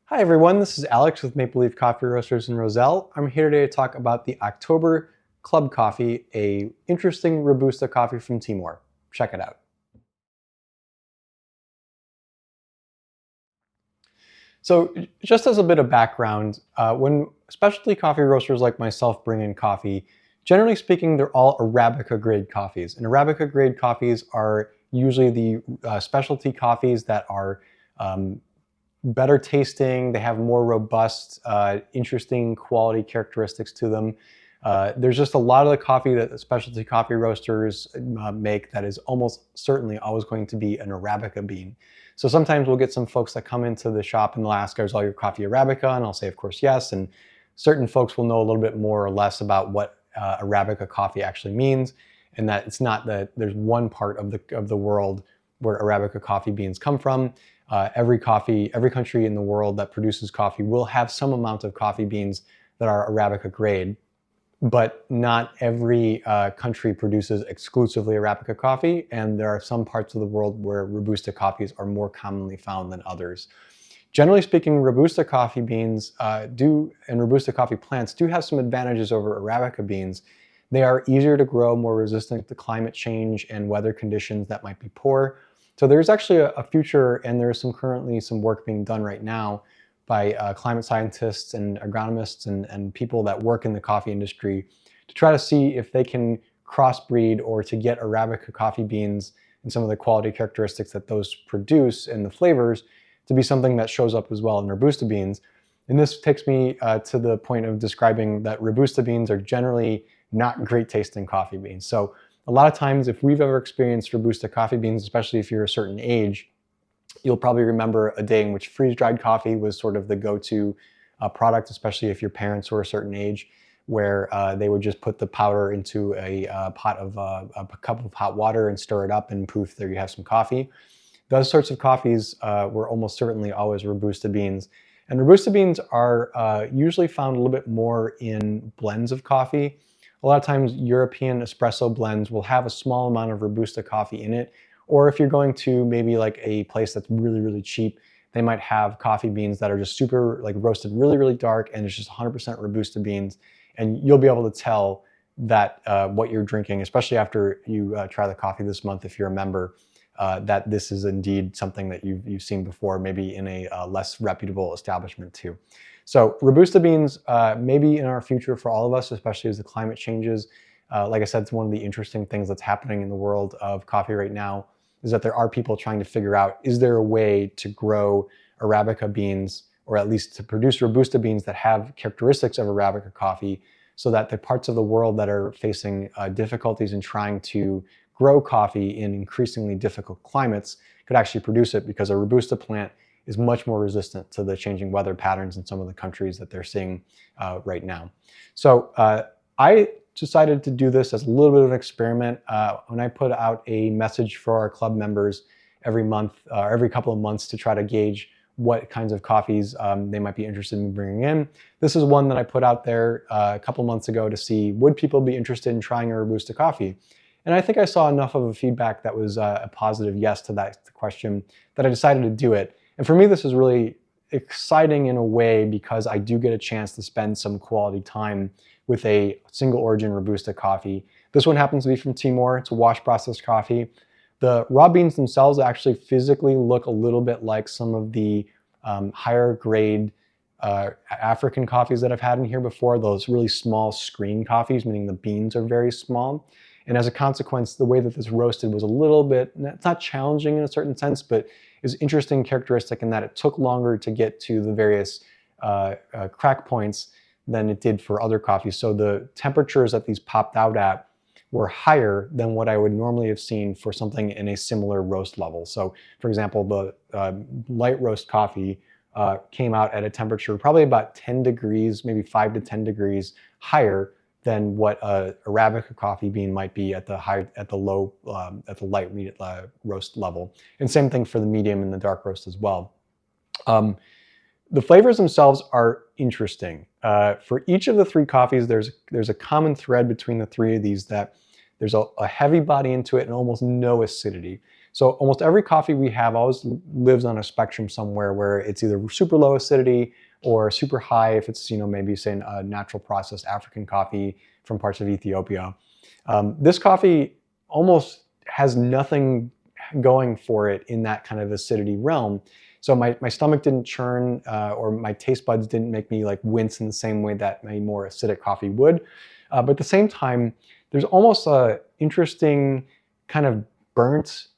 Hi everyone, this is Alex with Maple Leaf Coffee Roasters in Roselle. I'm here today to talk about the October Club Coffee, a interesting Robusta coffee from Timor. Check it out. So just as a bit of background, when specialty coffee roasters like myself bring in coffee, generally speaking, they're all Arabica grade coffees. And Arabica grade coffees are usually the specialty coffees that are better tasting, they have more robust, interesting quality characteristics to them. There's just a lot of the coffee that specialty coffee roasters make that is almost certainly always going to be an Arabica bean. So sometimes we'll get some folks that come into the shop and they'll ask, is all your coffee Arabica? And I'll say, of course, yes. And certain folks will know a little bit more or less about what Arabica coffee actually means, and that it's not that there's one part of the world where Arabica coffee beans come from. Every country in the world that produces coffee will have some amount of coffee beans that are Arabica grade, but not every country produces exclusively Arabica coffee, and there are some parts of the world where Robusta coffees are more commonly found than others. Generally speaking, Robusta coffee beans and Robusta coffee plants do have some advantages over Arabica beans. They are easier to grow, more resistant to climate change and weather conditions that might be poor. So there's actually a future, and there's currently some work being done right now by climate scientists and agronomists and people that work in the coffee industry to try to see if they can crossbreed or to get Arabica coffee beans and some of the quality characteristics that those produce and the flavors to be something that shows up as well in Robusta beans. And this takes me to the point of describing that Robusta beans are generally not great tasting coffee beans. So a lot of times, if we've ever experienced Robusta coffee beans, especially if you're a certain age, you'll probably remember a day in which freeze-dried coffee was sort of the go-to product, especially if your parents were a certain age, where they would just put the powder into a pot of a cup of hot water and stir it up, and poof, there you have some coffee. Those sorts of coffees were almost certainly always Robusta beans. And Robusta beans are usually found a little bit more in blends of coffee. A lot of times European espresso blends will have a small amount of Robusta coffee in it. Or if you're going to maybe like a place that's really, really cheap, they might have coffee beans that are just super like roasted really, really dark, and it's just 100% Robusta beans. And you'll be able to tell that what you're drinking, especially after you try the coffee this month if you're a member, that this is indeed something that you've seen before, maybe in a less reputable establishment too. So Robusta beans may be in our future for all of us, especially as the climate changes. Like I said, it's one of the interesting things that's happening in the world of coffee right now, is that there are people trying to figure out, is there a way to grow Arabica beans, or at least to produce Robusta beans that have characteristics of Arabica coffee, so that the parts of the world that are facing difficulties in trying to grow coffee in increasingly difficult climates could actually produce it, because a Robusta plant is much more resistant to the changing weather patterns in some of the countries that they're seeing right now. So I decided to do this as a little bit of an experiment when I put out a message for our club members every month, every couple of months, to try to gauge what kinds of coffees they might be interested in bringing in. This is one that I put out there a couple months ago to see, would people be interested in trying a Robusta coffee? And I think I saw enough of a feedback that was a positive yes to that question that I decided to do it. And for me, this is really exciting in a way, because I do get a chance to spend some quality time with a single origin Robusta coffee. This one happens to be from Timor. It's a wash processed coffee. The raw beans themselves actually physically look a little bit like some of the higher grade African coffees that I've had in here before, those really small screen coffees, meaning the beans are very small. And as a consequence, the way that this roasted was a little bit, it's not challenging in a certain sense, but is interesting characteristic in that it took longer to get to the various crack points than it did for other coffees. So the temperatures that these popped out at were higher than what I would normally have seen for something in a similar roast level. So for example, the light roast coffee came out at a temperature probably about 10 degrees, maybe 5 to 10 degrees higher than what a Arabica coffee bean might be at the light roast level. And same thing for the medium and the dark roast as well. The flavors themselves are interesting. For each of the three coffees, there's a common thread between the three of these, that there's a heavy body into it and almost no acidity. So almost every coffee we have always lives on a spectrum somewhere where it's either super low acidity or super high if it's, maybe say a natural processed African coffee from parts of Ethiopia. This coffee almost has nothing going for it in that kind of acidity realm. So my stomach didn't churn or my taste buds didn't make me like wince in the same way that a more acidic coffee would. But at the same time, there's almost a interesting kind of burnt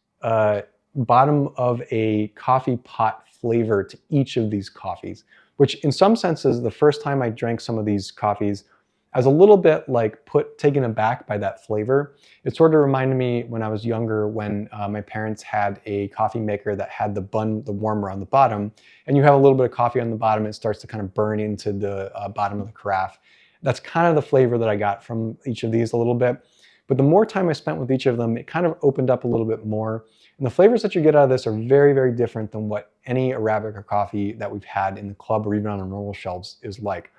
bottom of a coffee pot flavor to each of these coffees, which in some senses, the first time I drank some of these coffees, I was a little bit like taken aback by that flavor. It sort of reminded me when I was younger when my parents had a coffee maker that had the warmer on the bottom, and you have a little bit of coffee on the bottom, it starts to kind of burn into the bottom of the carafe. That's kind of the flavor that I got from each of these a little bit. But the more time I spent with each of them, it kind of opened up a little bit more. And the flavors that you get out of this are very, very different than what any Arabica coffee that we've had in the club or even on our normal shelves is like.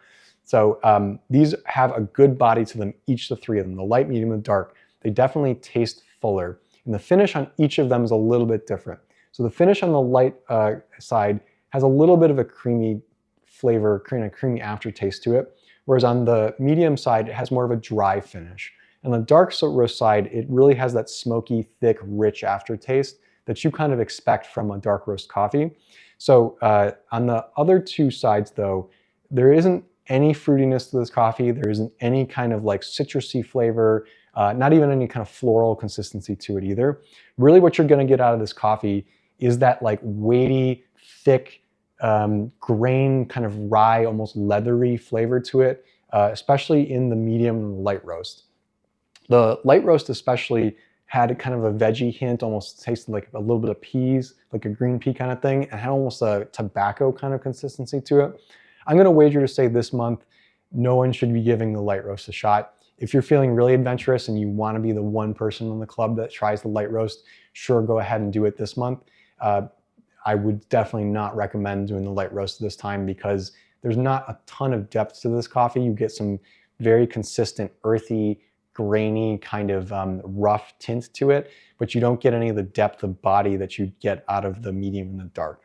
So these have a good body to them, each the three of them, the light, medium, and dark. They definitely taste fuller. And the finish on each of them is a little bit different. So the finish on the light side has a little bit of a creamy flavor, kind of creamy aftertaste to it. Whereas on the medium side, it has more of a dry finish. And the dark roast side, it really has that smoky, thick, rich aftertaste that you kind of expect from a dark roast coffee. So on the other two sides though, there isn't any fruitiness to this coffee. There isn't any kind of like citrusy flavor, not even any kind of floral consistency to it either. Really what you're gonna get out of this coffee is that like weighty, thick, grain, kind of rye, almost leathery flavor to it, especially in the medium and light roast. The light roast especially had kind of a veggie hint, almost tasted like a little bit of peas, like a green pea kind of thing, and had almost a tobacco kind of consistency to it. I'm gonna wager to say this month, no one should be giving the light roast a shot. If you're feeling really adventurous and you wanna be the one person in the club that tries the light roast, sure, go ahead and do it this month. I would definitely not recommend doing the light roast this time because there's not a ton of depth to this coffee. You get some very consistent, earthy, grainy, kind of rough tint to it, but you don't get any of the depth of body that you get out of the medium and the dark.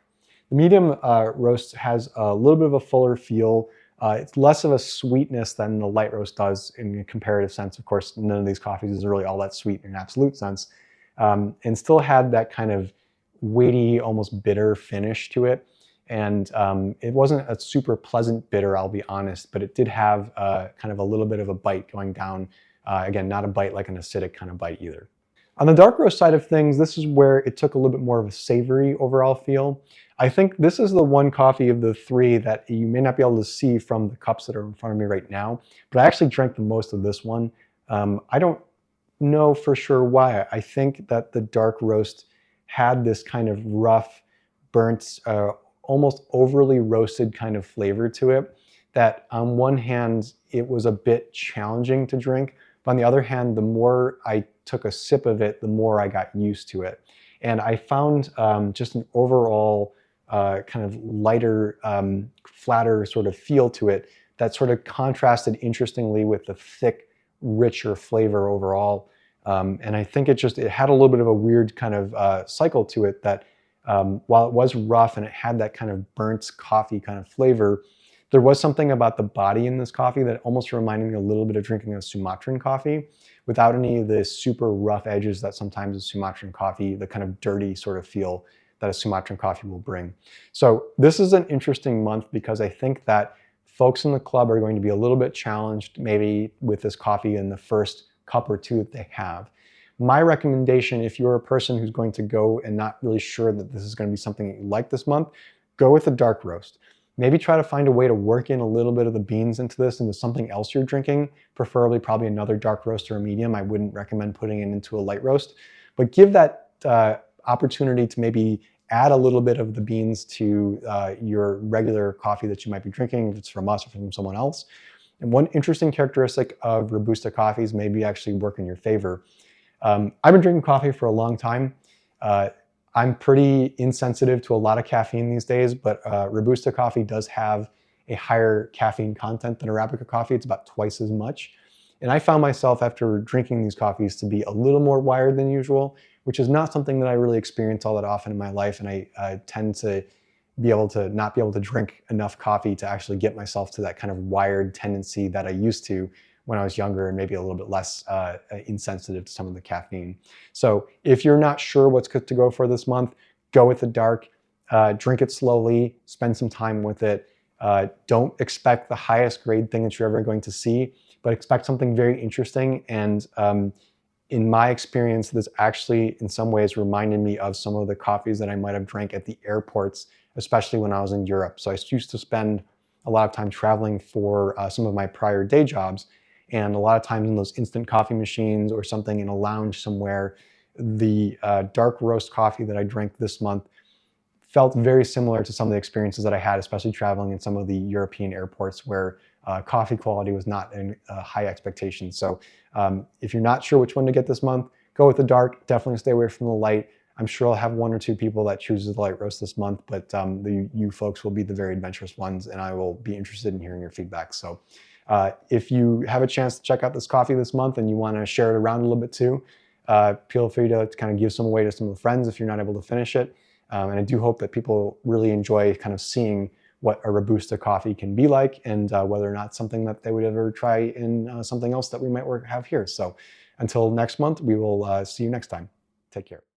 The medium roast has a little bit of a fuller feel. It's less of a sweetness than the light roast does in a comparative sense. Of course, none of these coffees is really all that sweet in an absolute sense, and still had that kind of weighty, almost bitter finish to it. And it wasn't a super pleasant bitter, I'll be honest, but it did have kind of a little bit of a bite going down. Again, not a bite like an acidic kind of bite either. On the dark roast side of things, this is where it took a little bit more of a savory overall feel. I think this is the one coffee of the three that you may not be able to see from the cups that are in front of me right now, but I actually drank the most of this one. I don't know for sure why. I think that the dark roast had this kind of rough, burnt, almost overly roasted kind of flavor to it that on one hand, it was a bit challenging to drink, but on the other hand, the more I took a sip of it, the more I got used to it. And I found just an overall kind of lighter, flatter sort of feel to it that sort of contrasted interestingly with the thick, richer flavor overall. And I think it had a little bit of a weird kind of cycle to it that while it was rough and it had that kind of burnt coffee kind of flavor, there was something about the body in this coffee that almost reminded me a little bit of drinking a Sumatran coffee without any of the super rough edges that sometimes a Sumatran coffee, the kind of dirty sort of feel that a Sumatran coffee will bring. So this is an interesting month because I think that folks in the club are going to be a little bit challenged maybe with this coffee in the first cup or two that they have. My recommendation, if you're a person who's going to go and not really sure that this is going to be something that you like this month, go with a dark roast. Maybe try to find a way to work in a little bit of the beans into this, into something else you're drinking, preferably probably another dark roast or a medium. I wouldn't recommend putting it into a light roast, but give that opportunity to maybe add a little bit of the beans to your regular coffee that you might be drinking, if it's from us or from someone else. And one interesting characteristic of Robusta coffees maybe actually work in your favor. I've been drinking coffee for a long time. I'm pretty insensitive to a lot of caffeine these days, but Robusta coffee does have a higher caffeine content than Arabica coffee. It's about twice as much. And I found myself after drinking these coffees to be a little more wired than usual, which is not something that I really experience all that often in my life. And I tend to not be able to drink enough coffee to actually get myself to that kind of wired tendency that I used to when I was younger, and maybe a little bit less insensitive to some of the caffeine. So if you're not sure what's good to go for this month, go with the dark, drink it slowly, spend some time with it. Don't expect the highest grade thing that you're ever going to see, but expect something very interesting. And in my experience, this actually in some ways reminded me of some of the coffees that I might have drank at the airports, especially when I was in Europe. So I used to spend a lot of time traveling for some of my prior day jobs. And a lot of times in those instant coffee machines or something in a lounge somewhere, the dark roast coffee that I drank this month felt very similar to some of the experiences that I had, especially traveling in some of the European airports where coffee quality was not in high expectations. So if you're not sure which one to get this month, go with the dark. Definitely stay away from the light. I'm sure I'll have one or two people that chooses the light roast this month, but you folks will be the very adventurous ones, and I will be interested in hearing your feedback. So if you have a chance to check out this coffee this month and you want to share it around a little bit too, feel free to kind of give some away to some of the friends if you're not able to finish it. And I do hope that people really enjoy kind of seeing what a Robusta coffee can be like, and whether or not something that they would ever try in something else that we might have here. So until next month, we will see you next time. Take care.